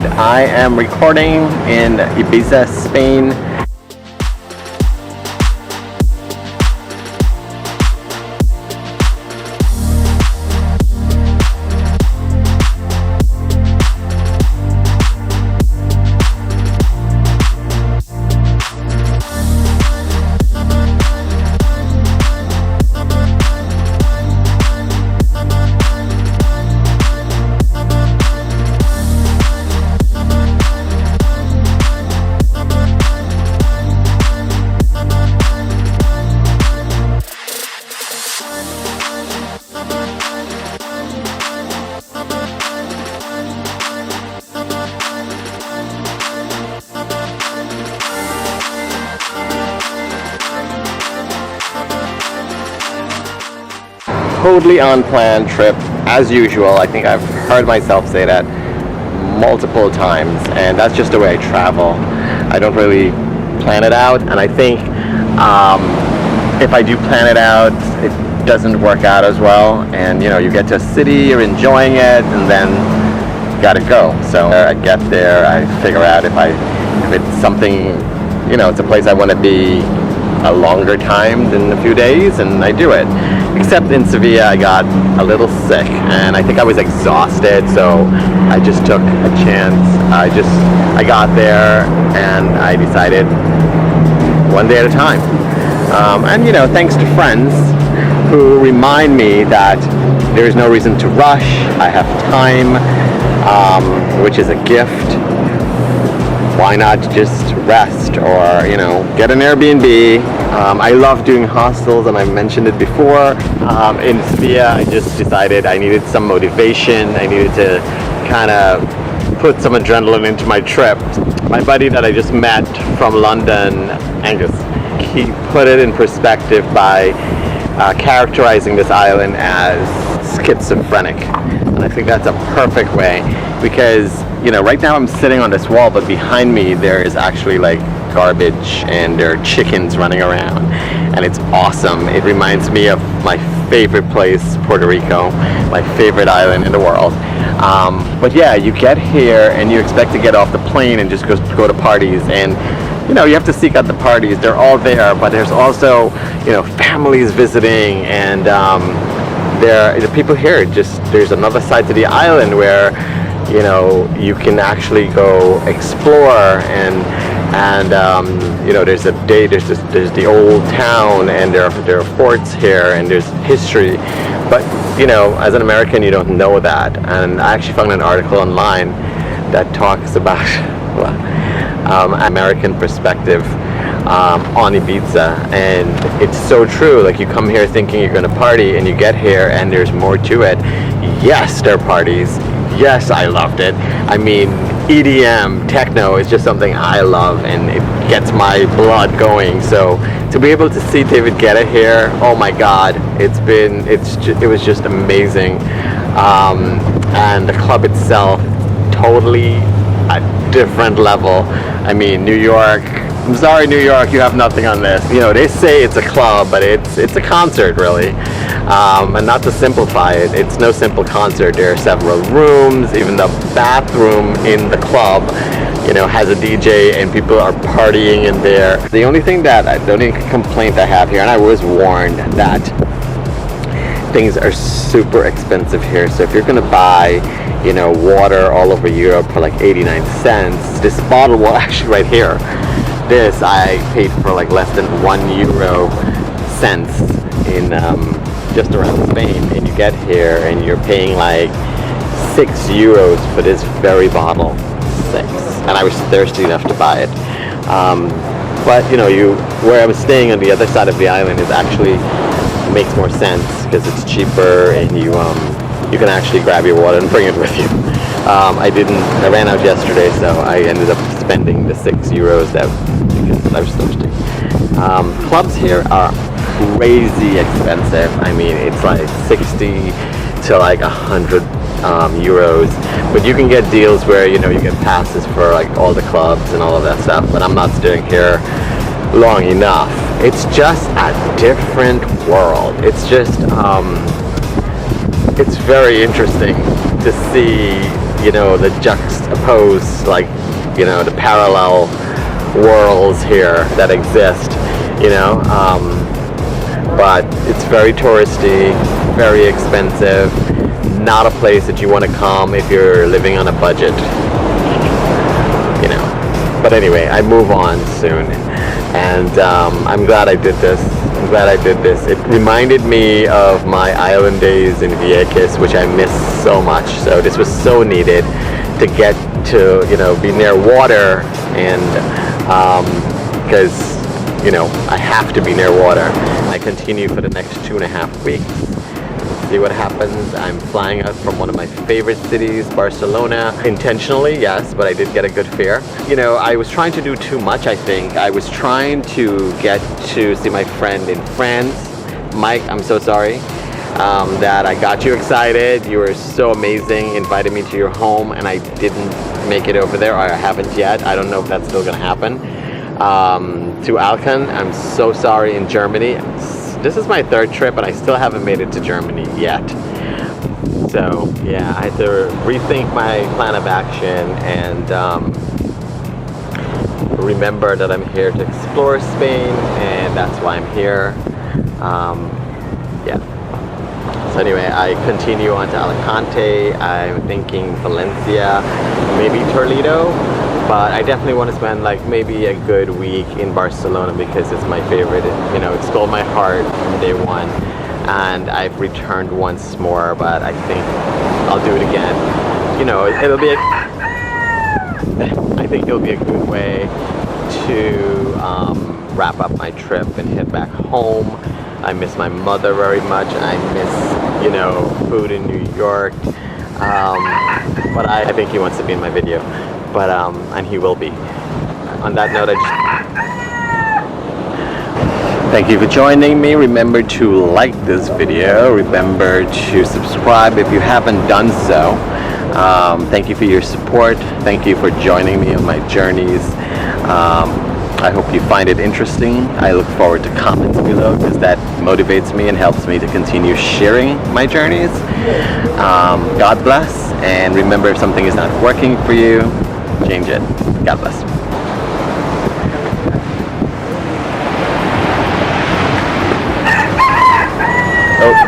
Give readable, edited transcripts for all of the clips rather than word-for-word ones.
I am recording in Ibiza, Spain. Totally unplanned trip as usual. I think I've heard myself say that multiple times, and that's just the way I travel. I don't really plan it out, and I think if I do plan it out, it doesn't work out as well. And you get to a city, you're enjoying it, and then you gotta go. So I get there, I figure out if it's something, it's a place I want to be a longer time than a few days, and I do it. Except in Sevilla, I got a little sick, and I think I was exhausted, so I just took a chance. I got there, and I decided one day at a time. And thanks to friends who remind me that there is no reason to rush. I have time, which is a gift. Why not just rest or, get an Airbnb? I love doing hostels, and I mentioned it before. In Sevilla, I just decided I needed some motivation. I needed to kind of put some adrenaline into my trip. My buddy that I just met from London, Angus, he put it in perspective by characterizing this island as schizophrenic. And I think that's a perfect way, because right now I'm sitting on this wall, but behind me there is actually like garbage, and there are chickens running around, and it's awesome. It reminds me of my favorite place, Puerto Rico, my favorite island in the world. But yeah, you get here and you expect to get off the plane and just go to parties, and you have to seek out the parties. They're all there, but there's also families visiting, and the people here, there's another side to the island where you can actually go explore, and there's the old town, and there are forts here, and there's history. But as an American, you don't know that. And I actually found an article online that talks about American perspective on Ibiza, and it's so true. Like, you come here thinking you're going to party, and you get here and there's more to it. Yes, there are parties. Yes, I loved it. I mean, EDM, techno is just something I love, and it gets my blood going. So to be able to see David Guetta here, oh my God, it was just amazing. And the club itself, totally a different level. I mean, New York. I'm sorry, New York, you have nothing on this. They say it's a club, but it's a concert, really. And not to simplify it, it's no simple concert. There are several rooms. Even the bathroom in the club, has a DJ, and people are partying in there. The only complaint I have here, and I was warned that things are super expensive here. So if you're gonna buy, water all over Europe for like 89 cents, this bottle will actually right here. This I paid for like less than €1 in just around Spain, and you get here and you're paying like €6 for this very bottle. 6, and I was thirsty enough to buy it. But where I was staying on the other side of the island is actually makes more sense, because it's cheaper, and you can actually grab your water and bring it with you. I ran out yesterday, so I ended up spending the €6 because I was thirsty. Clubs here are crazy expensive. I mean, it's like 60 to like 100 euros, but you can get deals where you get passes for like all the clubs and all of that stuff. But I'm not staying here long enough. It's just a different world. It's just it's very interesting to see you know, the juxtaposed, like, you know, the parallel worlds here that exist, you know. But it's very touristy, very expensive, not a place that you want to come if you're living on a budget, you know. But anyway, I move on soon, and I'm glad I did this. It reminded me of my island days in Vieques, which I miss so much. So this was so needed to get to, you know, be near water, and because, you know, I have to be near water. I continue for the next 2.5 weeks. See what happens. I'm flying out from one of my favorite cities, Barcelona, intentionally, yes, but I did get a good fare. You know, I was trying to do too much, I think. I was trying to get to see my friend in France. Mike, I'm so sorry that I got you excited. You were so amazing, invited me to your home, and I didn't make it over there, or I haven't yet. I don't know if that's still gonna happen. To Aachen, I'm so sorry, in Germany. This is my 3rd trip, and I still haven't made it to Germany yet. So yeah, I had to rethink my plan of action and remember that I'm here to explore Spain, and that's why I'm here. Yeah. So anyway, I continue on to Alicante. I'm thinking Valencia, maybe Toledo. But I definitely want to spend like maybe a good week in Barcelona because it's my favorite. You know, it stole my heart from day one, and I've returned once more. But I think I'll do it again. You know, it'll be. I think it'll be a good way to wrap up my trip and head back home. I miss my mother very much, and I miss, you know, food in New York. But I think he wants to be in my video. But and he will be. On that note, thank you for joining me. Remember to like this video. Remember to subscribe if you haven't done so. Thank you for your support. Thank you for joining me on my journeys. I hope you find it interesting. I look forward to comments below because that motivates me and helps me to continue sharing my journeys. God bless, and remember, if something is not working for you, change it. God bless. Oh.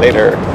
Later.